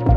Hello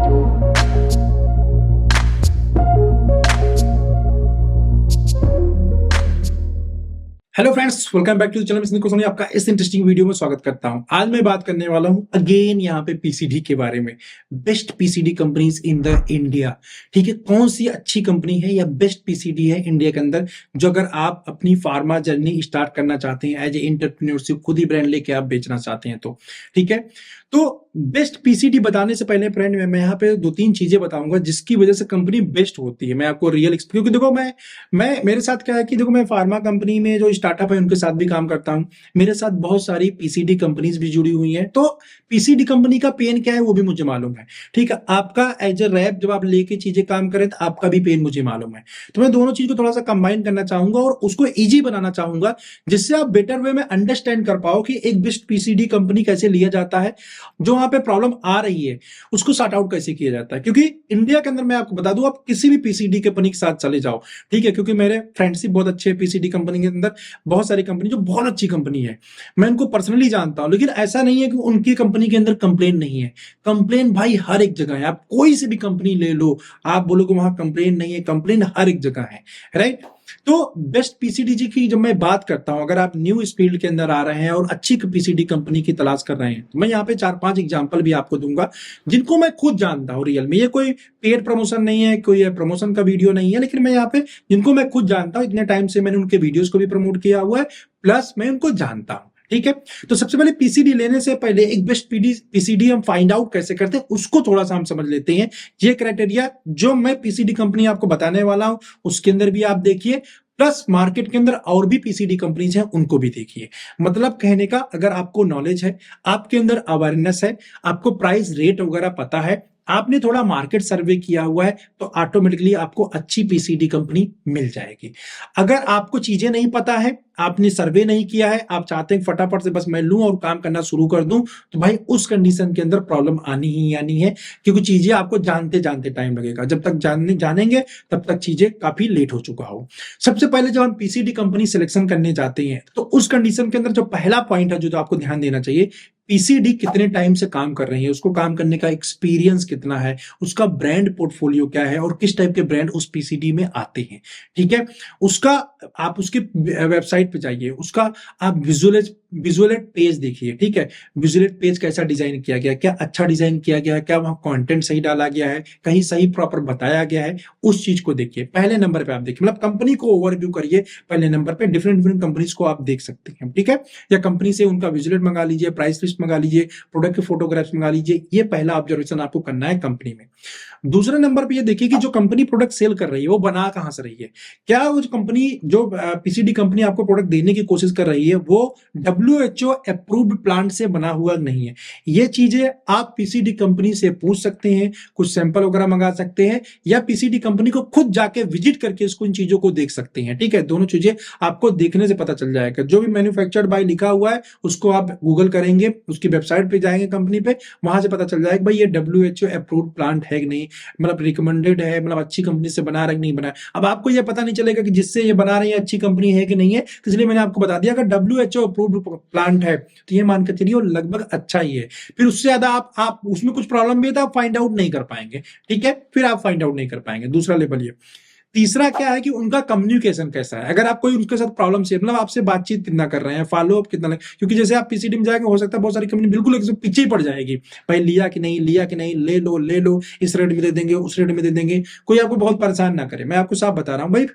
friends, welcome back to the channel. मैं सोनी आपका इस इंटरेस्टिंग वीडियो में स्वागत करता हूं। आज मैं बात करने वाला हूं अगेन यहाँ पे पीसीडी के बारे में। Best PCD companies in the India. ठीक है, कौन सी अच्छी कंपनी है या बेस्ट पीसीडी है इंडिया के अंदर, जो अगर आप अपनी फार्मा जर्नी स्टार्ट करना चाहते हैं एज ए एंटरप्रेन्योरशिप, खुद ही ब्रांड लेके आप बेचना चाहते हैं तो ठीक है। तो बेस्ट पीसीडी बताने से पहले फ्रेंड मैं यहाँ पे दो तीन चीजें बताऊंगा जिसकी वजह से कंपनी बेस्ट होती है। मैं आपको रियल क्योंकि देखो मैं मेरे साथ क्या है कि देखो मैं फार्मा कंपनी में जो स्टार्टअप है उनके साथ भी काम करता हूं। मेरे साथ बहुत सारी पीसीडी कंपनीज भी जुड़ी हुई हैं। तो पीसीडी कंपनी का पेन क्या है वो भी मुझे मालूम है। ठीक है, आपका एज ए रैप जब आप लेके चीजें काम करें तो आपका भी पेन मुझे मालूम है। तो मैं दोनों चीज को थोड़ा सा कंबाइन करना चाहूंगा और उसको ईजी बनाना चाहूंगा, जिससे आप बेटर वे में अंडरस्टैंड कर पाओ कि एक बेस्ट पीसीडी कंपनी कैसे लिया जाता है, जो वहां पे प्रॉब्लम आ रही है उसको सॉर्ट आउट कैसे किया जाता है। क्योंकि इंडिया के अंदर मैं आपको बता दूं, आप किसी भी पीसीडी कंपनी के साथ चले जाओ, ठीक है, क्योंकि मेरे फ्रेंडशिप बहुत अच्छे पीसीडी कंपनी के अंदर बहुत सारी कंपनी जो बहुत अच्छी कंपनी है, मैं उनको पर्सनली जानता हूं। लेकिन ऐसा नहीं है कि उनकी कंपनी के अंदर कंप्लेन नहीं है। कंप्लेन भाई हर एक जगह है। आप कोई से भी कंपनी ले लो, आप बोलोगे वहां कंप्लेन नहीं है, कंप्लेन हर एक जगह है, राइट। तो बेस्ट पीसीडी की जब मैं बात करता हूं, अगर आप न्यू इस फील्ड के अंदर आ रहे हैं और अच्छी पीसीडी कंपनी की तलाश कर रहे हैं, तो मैं यहाँ पे 4-5 एग्जांपल भी आपको दूंगा जिनको मैं खुद जानता हूं रियल में। ये कोई पेड प्रमोशन नहीं है, कोई प्रमोशन का वीडियो नहीं है, लेकिन मैं यहाँ पे जिनको मैं खुद जानता हूं, इतने टाइम से मैंने उनके वीडियोस को भी प्रमोट किया हुआ है, प्लस मैं उनको जानता हूं। ठीक है, तो सबसे पहले पीसीडी लेने से पहले एक बेस्ट पीसीडी हम फाइंड आउट कैसे करते हैं उसको थोड़ा सा हम समझ लेते हैं। ये क्राइटेरिया जो मैं पीसीडी कंपनी आपको बताने वाला हूं उसके अंदर भी आप देखिए, प्लस मार्केट के अंदर और भी पीसीडी कंपनीज हैं उनको भी देखिए। मतलब कहने का, अगर आपको नॉलेज है, आपके अंदर अवेयरनेस है, आपको प्राइस रेट वगैरह पता है, आपने थोड़ा मार्केट सर्वे किया हुआ है, तो ऑटोमेटिकली आपको अच्छी पीसीडी कंपनी मिल जाएगी। अगर आपको चीजें नहीं पता है, आपने सर्वे नहीं किया है, आप चाहते हैं फटाफट से बस मैं लूं और काम करना शुरू कर दूं, तो भाई उस कंडीशन के अंदर प्रॉब्लम आनी ही आनी है। क्योंकि चीजें आपको जानते जानते टाइम लगेगा, जब तक जानेंगे तब तक चीजें काफी लेट हो चुका हो। सबसे पहले जब हम पीसीडी कंपनी सिलेक्शन करने जाते हैं, तो उस कंडीशन के अंदर जो पहला पॉइंट है जो आपको ध्यान देना चाहिए, पीसीडी कितने टाइम से काम कर रही है, उसको काम करने का एक्सपीरियंस कितना है, उसका ब्रांड पोर्टफोलियो क्या है और किस टाइप के ब्रांड उस पीसीडी में आते हैं। ठीक है, उसका आप उसके वेबसाइट पे जाइए, उसका आप विजुअलेट पेज देखिए। ठीक है, विजुअलेट पेज कैसा डिजाइन किया गया, क्या अच्छा डिजाइन किया गया है, क्या वहां कंटेंट सही डाला गया है, कहीं सही प्रॉपर बताया गया है, उस चीज को देखिए। पहले नंबर पे आप देखिए, मतलब कंपनी को ओवरव्यू करिए। पहले नंबर पे डिफरेंट कंपनीज को आप देख सकते हैं। ठीक है, या कंपनी से उनका विजुअलेट मंगा लीजिए, प्राइस लिस्ट मंगा लीजिए, प्रोडक्ट के फोटोग्राफ्स मंगा लीजिए। ये पहला ऑब्जर्वेशन आपको करना है कंपनी में। दूसरे नंबर पे ये देखिए कि जो कंपनी प्रोडक्ट सेल कर रही है वो बना कहां से रही है। क्या वो कंपनी जो पीसीडी कंपनी आपको प्रोडक्ट देने की कोशिश कर रही है वो WHO अप्रूव्ड प्लांट से बना हुआ नहीं है। ये चीजें आप पीसीडी कंपनी से पूछ सकते हैं, कुछ सैंपल वगैरह मंगा सकते हैं, या पीसीडी कंपनी को खुद जाके विजिट करके इसको इन चीजों को देख सकते हैं। ठीक है, दोनों चीजें आपको देखने से पता चल जाएगा। जो भी मैन्युफैक्चर्ड बाय लिखा हुआ है उसको आप गूगल करेंगे, उसकी वेबसाइट पे जाएंगे कंपनी पे, वहां से पता चल जाएगा भाई ये WHO अप्रूव्ड प्लांट है कि नहीं, मतलब रिकमेंडेड है, मतलब अच्छी कंपनी से बना रहा है कि नहीं बना। अब आपको ये पता नहीं चलेगा कि जिससे ये बना रही है अच्छी कंपनी है कि नहीं है, तो इसलिए मैंने आपको बता दिया अगर WHO अप्रूव्ड प्लांट है तो ये मान के चलिए वो लगभग अच्छा ही है। फिर उससे ज्यादा आप उसमें कुछ प्रॉब्लम भी है तो आप फाइंड आउट नहीं कर पाएंगे। ठीक है, फिर आप फाइंड आउट नहीं कर पाएंगे। दूसरा लेवल ये। तीसरा क्या है कि उनका कम्युनिकेशन कैसा है। अगर आप कोई उनके साथ प्रॉब्लम से, मतलब आपसे बातचीत कितना कर रहे हैं, फॉलो अप कितना लगे, क्योंकि जैसे आप पीसीडी में जाएंगे हो सकता है बहुत सारी कंपनी बिल्कुल एकदम पीछे ही पड़ जाएगी, भाई लिया कि नहीं, लिया कि नहीं, ले लो, इस रेट में दे देंगे, उस रेट में दे देंगे। कोई आपको बहुत परेशान ना करे। मैं आपको साफ बता रहा हूं भाई,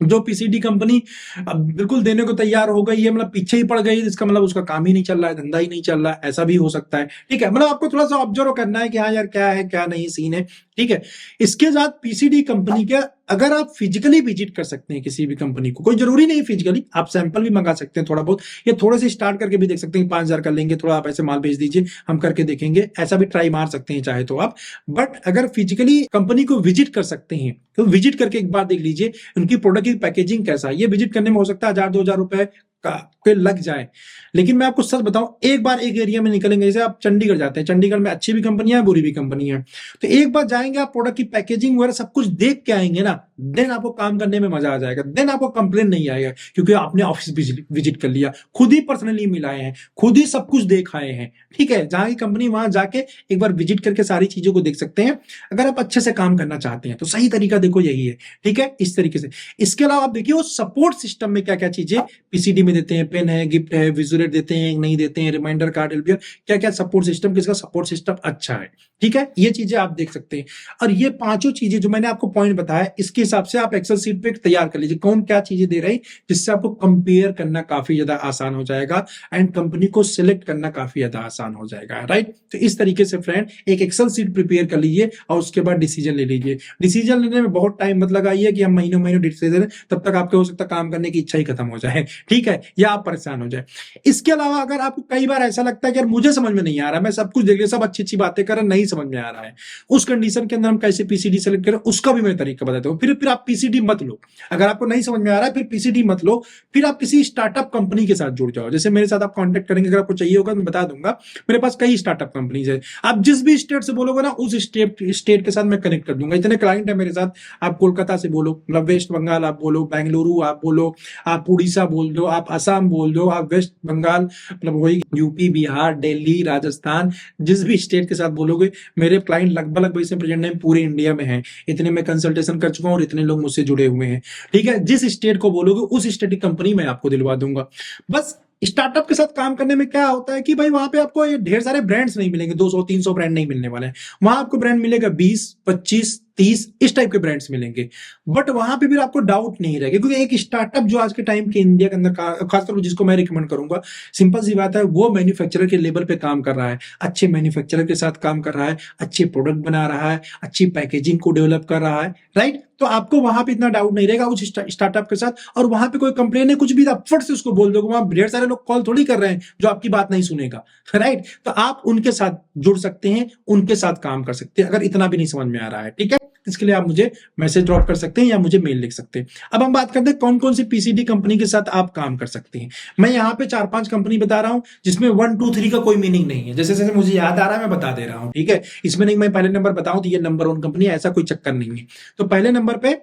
जो पीसीडी कंपनी अब बिल्कुल देने को तैयार हो गई है, मतलब पीछे ही पड़ गई है, इसका मतलब उसका काम ही नहीं चल रहा है, धंधा ही नहीं चल रहा है, ऐसा भी हो सकता है। ठीक है, मतलब आपको थोड़ा सा ऑब्जर्व करना है कि हाँ यार क्या है क्या नहीं सीन है। ठीक है, इसके साथ पीसीडी कंपनी के अगर आप फिजिकली विजिट कर सकते हैं किसी भी कंपनी को, कोई जरूरी नहीं फिजिकली, आप सैंपल भी मंगा सकते हैं थोड़ा बहुत, या थोड़े से स्टार्ट करके भी देख सकते हैं। 5,000 कर लेंगे, थोड़ा आप ऐसे माल भेज दीजिए, हम करके देखेंगे, ऐसा भी ट्राई मार सकते हैं चाहे तो आप। बट अगर फिजिकली कंपनी को विजिट कर सकते हैं तो विजिट करके एक बार देख लीजिए उनकी प्रोडक्ट की पैकेजिंग कैसा है। ये विजिट करने में हो सकता है 1,000-2,000 रुपए के लग जाए, लेकिन मैं आपको सच बताऊं, एक बार एक एरिया में निकलेंगे, जैसे आप चंडीगढ़ जाते हैं, चंडीगढ़ में अच्छी भी कंपनियां हैं, बुरी भी कंपनियां हैं, तो एक बार जाएंगे आप, प्रोडक्ट की पैकेजिंग वगैरह सब कुछ देख के आएंगे ना, देन आपको काम करने में मजा आ जाएगा, देन आपको कंप्लेन नहीं आएगा, क्योंकि आपने ऑफिस विजिट कर लिया, खुद ही पर्सनली मिलाए हैं, खुद ही सब कुछ देख आए हैं। ठीक है, जहां की कंपनी वहां जाके एक बार विजिट करके सारी चीजों को देख सकते हैं। अगर आप अच्छे से काम करना चाहते हैं तो सही तरीका देखो यही है। ठीक है, इस तरीके से। इसके अलावा आप देखिए वो सपोर्ट सिस्टम में क्या क्या चीजें पीसीडी में देते हैं, पेन है, गिफ्ट है, विजुअलेट देते हैं, नहीं देते हैं, रिमाइंडर कार्ड, एलबीआर, क्या क्या सपोर्ट सिस्टम, किसका सपोर्ट सिस्टम अच्छा है। ठीक है, ये चीजें आप देख सकते हैं। और ये पांचों चीजें जो मैंने आपको पॉइंट बताया, इसके हिसाब से आप एक्सेल शीट पे तैयार कर लीजिए कौन क्या चीजें दे रही, जिससे आपको कंपेयर करना काफी ज्यादा आसान हो जाएगा एंड कंपनी को सिलेक्ट करना काफी ज्यादा आसान हो जाएगा। राइट, तो इस तरीके से फ्रेंड एक एक्सेल शीट प्रिपेयर कर लीजिए और उसके बाद डिसीजन ले लीजिए। डिसीजन लेने में बहुत टाइम मत लगाइए कि हम महीनों महीनों डिसीजन, तब तक आपके हो सकता काम करने की इच्छा ही खत्म हो जाए। ठीक है, या आप परेशान हो जाए। इसके अलावा अगर आपको कई बार ऐसा लगता है कि यार मुझे समझ में नहीं आ रहा, मैं सब कुछ देख लिया, सब अच्छी अच्छी बातें कर रहा, नहीं समझ में आ रहा है, उस कंडीशन के अंदर हम कैसे पीसीडी सेलेक्ट करें उसका भी मैं तरीका बताता हूं। फिर आप पीसीडी मत लो, अगर आपको नहीं समझ में आ रहा है फिर पीसीडी मत लो, फिर आप किसी स्टार्टअप कंपनी के साथ जुड़ जाओ। जैसे मेरे साथ आप कांटेक्ट करेंगे, अगर आपको चाहिए होगा मैं बता दूंगा, मेरे पास कई स्टार्टअप कंपनीज है। आप जिस भी स्टेट से बोलोगे ना उस स्टेट के साथ मैं कनेक्ट कर दूंगा। इतने क्लाइंट है मेरे साथ, आप कोलकाता से बोलो, मतलब वेस्ट बंगाल आप बोलो, बेंगलुरु आप बोलो, आप उड़ीसा बोल दो, आप असम बोल दो, आप वेस्ट बंगाल मतलब वही यूपी, बिहार, दिल्ली, राजस्थान, जिस भी स्टेट के साथ बोलोगे मेरे क्लाइंट लगभग वैसे प्रेजेंट टाइम पूरे इंडिया में हैं। इतने मैं कंसल्टेशन कर चुका हूं और इतने लोग मुझसे जुड़े हुए हैं। ठीक है, जिस स्टेट को बोलोगे उस स्टेट की कंपनी मैं आपको दिलवा दूंगा। बस स्टार्टअप के साथ काम करने में क्या होता है कि भाई वहां पे आपको ये ढेर सारे ब्रांड्स नहीं मिलेंगे, 200-300 ब्रांड नहीं मिलने वाले हैं। वहां आपको ब्रांड मिलेगा 20, 25, 30 इस टाइप के ब्रांड्स मिलेंगे। बट वहां पे भी आपको डाउट नहीं रहेगा, क्योंकि एक स्टार्टअप जो आज के टाइम के इंडिया के अंदर खासतौर पर जिसको मैं रिकमेंड करूंगा, सिंपल सी बात है, वो मैन्युफैक्चरर के लेवल पे काम कर रहा है, अच्छे मैन्युफैक्चरर के साथ काम कर रहा है, अच्छे प्रोडक्ट बना रहा है, अच्छी पैकेजिंग को डेवलप कर रहा है। राइट, तो आपको वहां पे इतना डाउट नहीं रहेगा उस स्टार्टअप के साथ। और वहां पे कोई कंप्लेन है कुछ भी आप फट से उसको बोल दोगे, वहां ढेर सारे लोग कॉल थोड़ी कर रहे हैं जो आपकी बात नहीं सुनेगा। राइट, तो आप उनके साथ जुड़ सकते हैं, उनके साथ काम कर सकते हैं, अगर इतना भी नहीं समझ में आ रहा है। ठीक है, इसके लिए आप मुझे मैसेज ड्रॉप कर सकते हैं या मुझे मेल लिख सकते हैं। अब हम बात करते हैं कौन कौन सी पीसीडी कंपनी के साथ आप काम कर सकते हैं। मैं यहाँ पे 4-5 कंपनी बता रहा हूं जिसमें 1, 2, 3 का कोई मीनिंग नहीं है, जैसे जैसे मुझे याद आ रहा है मैं बता दे रहा हूं। ठीक है, इसमें नहीं मैं पहले नंबर बताऊं तो ये नंबर 1 कंपनी है, ऐसा कोई चक्कर नहीं है। तो पहले नंबर पे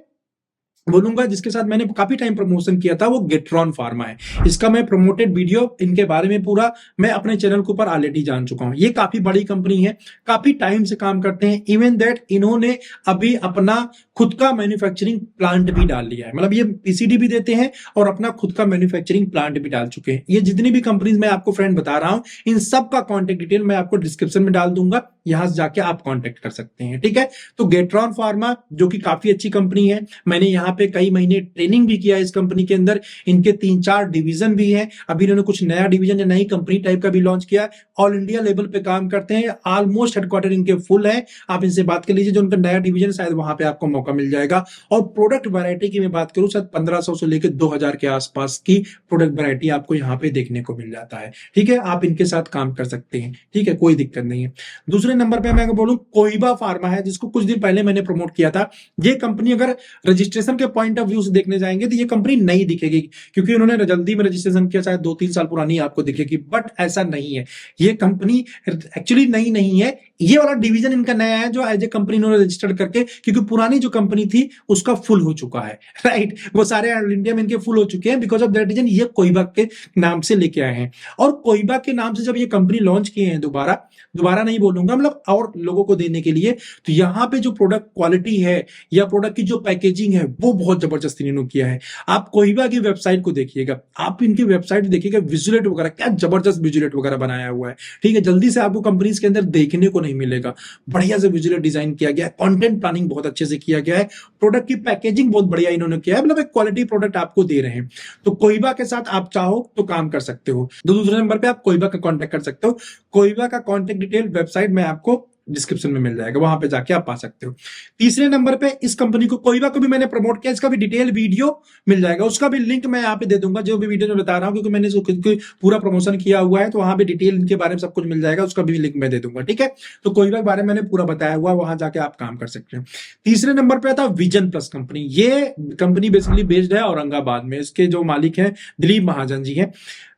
बोलूंगा जिसके साथ मैंने काफी टाइम प्रमोशन किया था, वो गेट्रॉन फार्मा है। इसका मैं प्रमोटेड वीडियो इनके बारे में पूरा मैं अपने चैनल के ऊपर ऑलरेडी जान चुका हूं। ये काफी बड़ी कंपनी है, काफी टाइम से काम करते हैं। इवन दैट इन्होंने अभी अपना खुद का मैन्युफैक्चरिंग प्लांट भी डाल लिया है, मतलब ये पीसीडी भी देते हैं और अपना खुद का मैन्युफैक्चरिंग प्लांट भी डाल चुके हैं। ये जितनी भी कंपनीज मैं आपको फ्रेंड बता रहा हूं, इन सब का कॉन्टेक्ट डिटेल मैं आपको डिस्क्रिप्शन में डाल दूंगा, यहां से जाके आप कॉन्टेक्ट कर सकते हैं। ठीक है, तो गेट्रॉन फार्मा जो कि काफी अच्छी कंपनी है, मैंने यहाँ पे कई महीने ट्रेनिंग भी किया इस कंपनी के अंदर। इनके 3-4 डिवीजन भी हैं, अभी इन्होंने कुछ नया डिवीजन या नई कंपनी टाइप का भी लॉन्च किया। ऑल इंडिया लेवल पे काम करते हैं, ऑलमोस्ट हेडक्वार्टर इनके फुल है। आप इनसे बात कर लीजिए, जो उनका नया डिवीजन शायद वहां पे आपको मौका मिल जाएगा। और प्रोडक्ट वैरायटी की मैं बात करूं, शायद 1500 से लेकर 2000 के आसपास की प्रोडक्ट वैरायटी आपको यहाँ पे देखने को मिल जाता है। ठीक है, आप इनके साथ काम कर सकते हैं। ठीक है, कोई दिक्कत नहीं है। दूसरे नंबर पे मैं बोलूं कोहिबा फार्मा है, जिसको कुछ दिन पहले मैंने प्रमोट किया था। ये कंपनी अगर रजिस्ट्रेशन के पॉइंट ऑफ व्यू से देखने जाएंगे तो ये कंपनी नई दिखेगी, क्योंकि उन्होंने जल्दी में रजिस्ट्रेशन किया, शायद 2-3 साल पुरानी आपको दिखेगी। बट ऐसा नहीं है, ये कंपनी एक्चुअली नई नहीं है, ये वाला डिवीजन इनका नया है जो एज ए कंपनी इन्होंने रजिस्टर्ड करके, क्योंकि पुरानी जो कंपनी थी उसका फुल हो चुका है। राइट, वो सारे इंडिया में इनके फुल हो चुके हैं। बिकॉज ऑफ दैट रीजन ये कोहिबा के नाम से लेके आए हैं। और कोहिबा के नाम से जब ये कंपनी लॉन्च किए हैं, दोबारा नहीं बोलूंगा, मतलब और लोगों को देने के लिए, तो यहाँ पे जो प्रोडक्ट क्वालिटी है या प्रोडक्ट की जो पैकेजिंग है वो बहुत जबरदस्त इन्होंने किया है। आप कोहिबा की वेबसाइट को देखिएगा, आप इनकी वेबसाइट देखिएगा, विजुअलेट वगैरह क्या जबरदस्त विजुअलेट वगैरह बनाया हुआ है। ठीक है, जल्दी से आपको कंपनीज के अंदर देखने को नहीं मिलेगा। बढ़िया से विजुअलेट डिजाइन किया गया है, कंटेंट प्लानिंग बहुत अच्छे से किया गया है, प्रोडक्ट की पैकेजिंग बहुत बढ़िया इन्होंने किया है, मतलब एक क्वालिटी प्रोडक्ट आपको दे रहे हैं। तो कोहिबा के साथ आप चाहो तो काम कर सकते हो। दूसरे नंबर पे आप कोहिबा का कांटेक्ट कर सकते हो। कोहिबा का कांटेक्ट डिटेल वेबसाइट में आपको डिस्क्रिप्शन में मिल जाएगा, वहां पे जाके आप पा सकते हो। तीसरे नंबर पे इस कंपनी को कोहिबा को भी मैंने प्रमोट किया, इसका भी डिटेल वीडियो मिल जाएगा, उसका भी लिंक मैं यहाँ पे दे दूंगा, जो भी वीडियो में बता रहा हूँ, क्योंकि मैंने इसको पूरा प्रमोशन किया हुआ है, तो वहां पे डिटेल इनके बारे में सब कुछ मिल जाएगा, उसका भी लिंक मैं दे दूंगा। ठीक है, तो कोहिबा के बारे में मैंने पूरा बताया हुआ, वहां जाके आप काम कर सकते हैं। तीसरे नंबर पे आता विजन प्लस कंपनी। ये कंपनी बेसिकली बेस्ड है औरंगाबाद में, इसके जो मालिक है दिलीप महाजन जी हैं।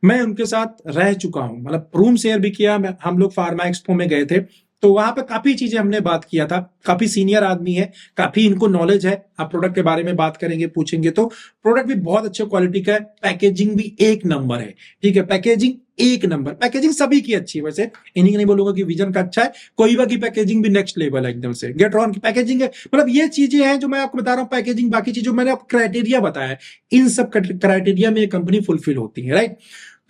मैं उनके साथ रह चुका हूं, मतलब रूम शेयर भी किया, हम लोग फार्मा एक्सपो में गए थे, तो वहां पे काफी चीजें हमने बात किया था, काफी सीनियर आदमी है, काफी इनको नॉलेज है। आप प्रोडक्ट के बारे में बात करेंगे, पूछेंगे तो प्रोडक्ट भी बहुत अच्छे क्वालिटी का है, पैकेजिंग भी एक नंबर है। ठीक है, पैकेजिंग एक नंबर, पैकेजिंग सभी की अच्छी है। वैसे इन्हीं नहीं बोलूंगा कि विजन का अच्छा है, कोईवा की पैकेजिंग भी नेक्स्ट लेवल है एकदम से, गेट्रॉन की पैकेजिंग है। मतलब ये चीजें हैं जो मैं आपको बता रहा हूं, पैकेजिंग, बाकी चीजों मैंने आपको क्राइटेरिया बताया, इन सब क्राइटेरिया में ये कंपनी फुलफिल होती है, राइट।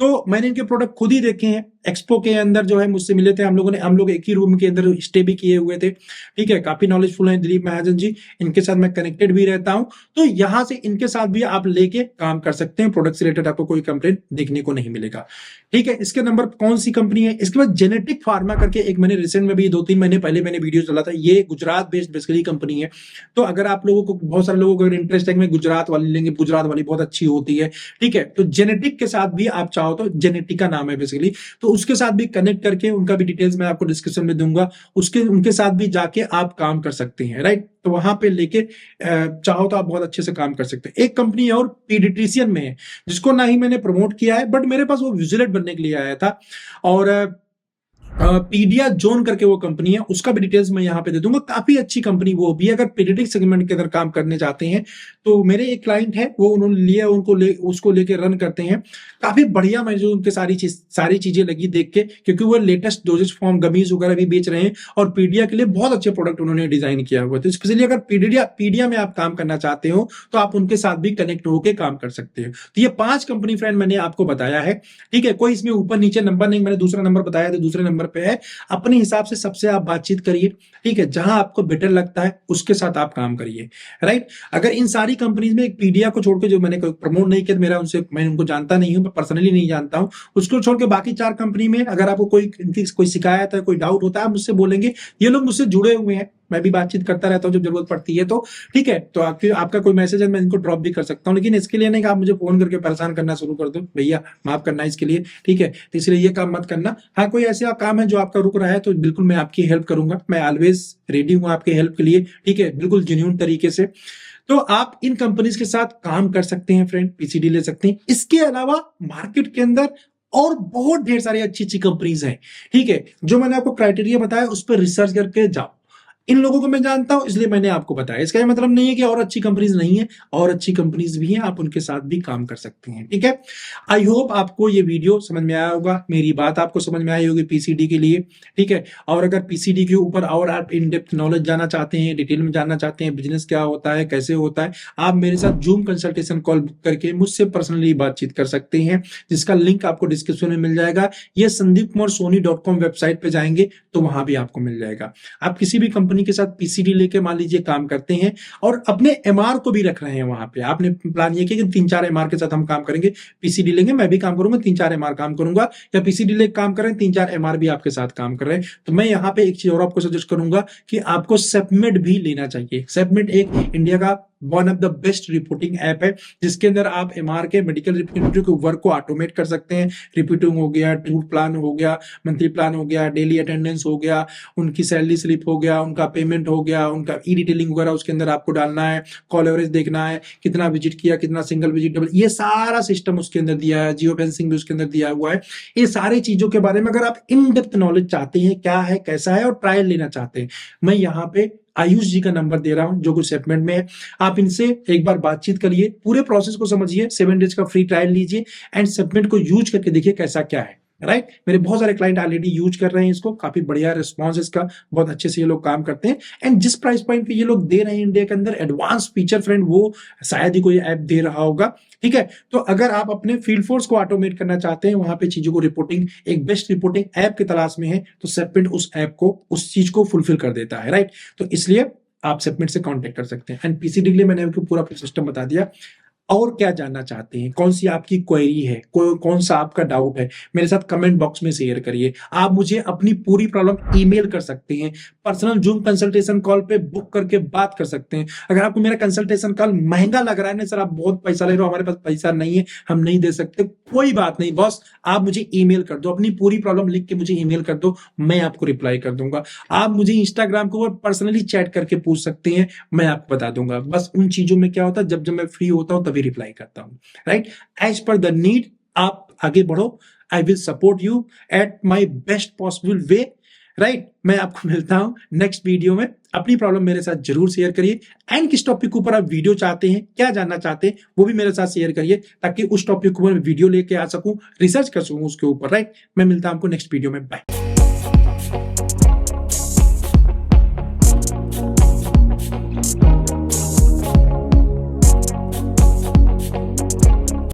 तो मैंने इनके प्रोडक्ट खुद ही देखे हैं, एक्सपो के अंदर जो है मुझसे मिले थे हम लोगों ने, हम लोग एक ही रूम के अंदर स्टे भी किए हुए थे। ठीक है, काफी नॉलेजफुल है दिलीप महाजन जी, इनके साथ मैं कनेक्टेड भी रहता हूं। तो यहां से इनके साथ भी आप लेके काम कर सकते हैं, प्रोडक्ट से रिलेटेड आपको कोई कंप्लेंट देखने को नहीं मिलेगा। ठीक है, इसके नंबर कौन सी कंपनी है, इसके बाद जेनेटिक फार्मा करके एक मैंने रिसेंट में भी 2-3 महीने पहले मैंने वीडियो चला था, ये गुजरात बेस्ड बेसिकली कंपनी है। तो अगर आप लोगों को, बहुत सारे लोगों को अगर इंटरेस्ट है कि मैं गुजरात वाली लेंगे, गुजरात वाली बहुत अच्छी होती है। ठीक है, तो जेनेटिक के साथ भी आप चाहो तो, जेनेटिका नाम है बेसिकली, तो उसके साथ भी कनेक्ट करके, उनका भी डिटेल्स मैं आपको डिस्क्रिप्शन में दूंगा, उनके साथ भी जाके आप काम कर सकते हैं, राइट। तो वहां पे लेके चाहो तो आप बहुत अच्छे से काम कर सकते हैं। एक कंपनी और पीडिट्रिशियन में है, जिसको ना ही मैंने प्रमोट किया है, बट मेरे पास वो विजिलेट बनने के लिए आया था, और पीडिया जोन करके वो कंपनी है, उसका भी डिटेल्स मैं यहाँ पे दे दूंगा। काफी अच्छी कंपनी वो भी, अगर पीडियाट्रिक सेगमेंट के अंदर काम करने चाहते हैं तो मेरे एक क्लाइंट है, वो उन्होंने लिया, उसको लेके रन करते हैं। काफी बढ़िया, मैं जो उनके सारी चीजें लगी देख के, क्योंकि वो लेटेस्ट डोजेज फॉर्म गमीज वगैरह भी बेच रहे हैं, और पीडिया के लिए बहुत अच्छे प्रोडक्ट उन्होंने डिजाइन किया हुआ है। तो स्पेशली अगर पीडिया में आप काम करना चाहते हो तो आप उनके साथ भी कनेक्ट होकर काम कर सकते हो। तो ये 5 कंपनी फ्रेंड मैंने आपको बताया है। ठीक है, कोई इसमें ऊपर नीचे नंबर नहीं, मैंने दूसरा नंबर बताया तो दूसरे नंबर पे है, अपने हिसाब से सबसे आप बातचीत करिए। ठीक है, जहां आपको बेटर लगता है उसके साथ आप काम करिए, राइट। अगर इन सारी कंपनीज में एक पीडिया को छोड़ के, जो मैंने प्रमोट नहीं किया, मैं उनको जानता नहीं हूं, पर्सनली नहीं जानता हूं, उसको छोड़ के बाकी 4 कंपनी में अगर आपको कोई शिकायत है, कोई डाउट होता है, मुझसे बोलेंगे। ये लोग मुझसे जुड़े हुए हैं, मैं भी बातचीत करता रहता हूं जब जरूरत पड़ती है। तो ठीक है, तो आपका कोई मैसेज है, मैं इनको ड्रॉप भी कर सकता हूं, लेकिन इसके लिए नहीं कि आप मुझे फोन करके परेशान करना शुरू कर दो, भैया माफ करना इसके लिए। ठीक है, तो इसलिए ये काम मत करना। हाँ, कोई ऐसा काम है जो आपका रुक रहा है तो बिल्कुल मैं आपकी हेल्प करूंगा, मैं ऑलवेज रेडी हूं आपकी हेल्प के लिए। ठीक है, बिल्कुल जेन्युइन तरीके से। तो आप इन कंपनीज के साथ काम कर सकते हैं फ्रेंड, पीसीडी ले सकते हैं। इसके अलावा मार्केट के अंदर और बहुत ढेर सारी अच्छी अच्छी कंपनीज हैं। ठीक है, जो मैंने आपको क्राइटेरिया बताया उस पर रिसर्च करके जाओ। इन लोगों को मैं जानता हूं इसलिए मैंने आपको बताया, इसका ये मतलब नहीं है कि और अच्छी कंपनीज नहीं है, और अच्छी कंपनीज भी हैं, आप उनके साथ भी काम कर सकते हैं। ठीक है, आई होप आपको ये वीडियो समझ में आया होगा, मेरी बात आपको समझ में आई होगी पीसीडी के लिए। ठीक है, और अगर पीसीडी के ऊपर और आप इन डेप्थ नॉलेज जानना चाहते हैं, डिटेल में जानना चाहते हैं, बिजनेस क्या होता है, कैसे होता है, आप मेरे साथ जूम कंसल्टेशन कॉल बुक करके मुझसे पर्सनली बातचीत कर सकते हैं, जिसका लिंक आपको डिस्क्रिप्शन में मिल जाएगा। ये sandeepkumarsoni.com वेबसाइट पे जाएंगे तो वहां भी आपको मिल जाएगा। आप किसी भी कंपनी के साथ पीसीडी लेके मान लीजिए काम करते हैं, और अपने एमआर को भी रख रहे हैं वहां पे, आपने प्लान ये किया कि 3-4 एमआर के साथ हम काम करेंगे, पीसीडी लेंगे, मैं भी काम करूंगा, 3-4 एमआर काम करूंगा, या पीसीडी लेके काम कर रहे हैं, 3-4 एमआर भी आपके साथ काम कर रहे हैं, तो मैं यहाँ पे एक चीज और आपको सजेस्ट करूंगा कि आपको सेपमेट भी लेना चाहिए। सेपमेट एक इंडिया का one of the best reporting app है, जिसके अंदर आप एमआर के मेडिकल रिप्रेजेंटेटिव के वर्क को ऑटोमेट कर सकते हैं। रिपोर्टिंग हो गया, टूर प्लान हो गया, मंथली प्लान हो गया, डेली अटेंडेंस हो गया, उनकी सैलरी स्लिप हो गया, उनका पेमेंट हो गया, उनका ई डिटेलिंग वगैरह उसके अंदर आपको डालना है, कॉल एवरेज देखना है, कितना विजिट किया, कितना सिंगल विजिट, डबल, ये सारा सिस्टम उसके अंदर दिया है। जियो फेंसिंग भी उसके अंदर दिया हुआ है। ये सारी चीजों के बारे में अगर आप इन डेप्थ नॉलेज चाहते हैं, क्या है कैसा है, और ट्रायल लेना चाहते हैं, मैं यहाँ पे आयुष जी का नंबर दे रहा हूं जो कुछ सेगमेंट में है। आप इनसे एक बार बातचीत करिए, पूरे प्रोसेस को समझिए, 7 डेज का फ्री ट्रायल लीजिए, एंड सेगमेंट को यूज करके देखिए कैसा क्या है, राइट। मेरे बहुत सारे क्लाइंट ऑलरेडी यूज कर रहे हैं इसको, काफी बढ़िया रिस्पॉन्स इसका, बहुत अच्छे से ये लोग काम करते हैं। एंड जिस प्राइस पॉइंट पे ये लोग दे रहे हैं इंडिया के अंदर एडवांस फीचर फ्रेंड, वो शायद ही कोई ऐप दे रहा होगा। ठीक है, तो अगर आप अपने फील्ड फोर्स को ऑटोमेट करना चाहते हैं, वहां पे चीजों को रिपोर्टिंग, एक बेस्ट रिपोर्टिंग ऐप की तलाश में है, तो सेगमेंट उस ऐप को, उस चीज को फुलफिल कर देता है, राइट। तो इसलिए आप सेगमेंट से कांटेक्ट कर सकते हैं। एंड पीसीडी के लिए मैंने आपको पूरा सिस्टम बता दिया। और क्या जानना चाहते हैं, कौन सी आपकी क्वेरी है, कौन सा आपका डाउट है, मेरे साथ कमेंट बॉक्स में शेयर करिए। आप मुझे अपनी पूरी प्रॉब्लम ईमेल कर सकते हैं, पर्सनल जूम कंसल्टेशन कॉल पे बुक करके बात कर सकते हैं। अगर आपको मेरा कंसल्टेशन कॉल महंगा लग रहा है ना, सर आप बहुत पैसा ले रहे हो, हमारे पास पैसा नहीं है, हम नहीं दे सकते, कोई बात नहीं बॉस, आप मुझे ईमेल कर दो, अपनी पूरी प्रॉब्लम लिख के मुझे ईमेल कर दो, मैं आपको रिप्लाई कर दूंगा। आप मुझे इंस्टाग्राम के ऊपर पर्सनली चैट करके पूछ सकते हैं, मैं आपको बता दूंगा। बस उन चीजों में क्या होता है, जब मैं फ्री होता हूं तभी रिप्लाई करता हूं, right. As per the need आप आगे बढ़ो, I will support you at my best possible way. Right. मैं आपको मिलता हूं नेक्स्ट वीडियो में। अपनी प्रॉब्लम मेरे साथ जरूर शेयर करिए एंड किस टॉपिक के ऊपर आप वीडियो चाहते हैं, क्या जानना चाहते हैं, वो भी मेरे साथ शेयर करिए ताकि उस टॉपिक के ऊपर वीडियो लेके आ सकूं, रिसर्च कर सकूं उसके ऊपर, राइट। मैं मिलता हूं आपको नेक्स्ट वीडियो में। बाय।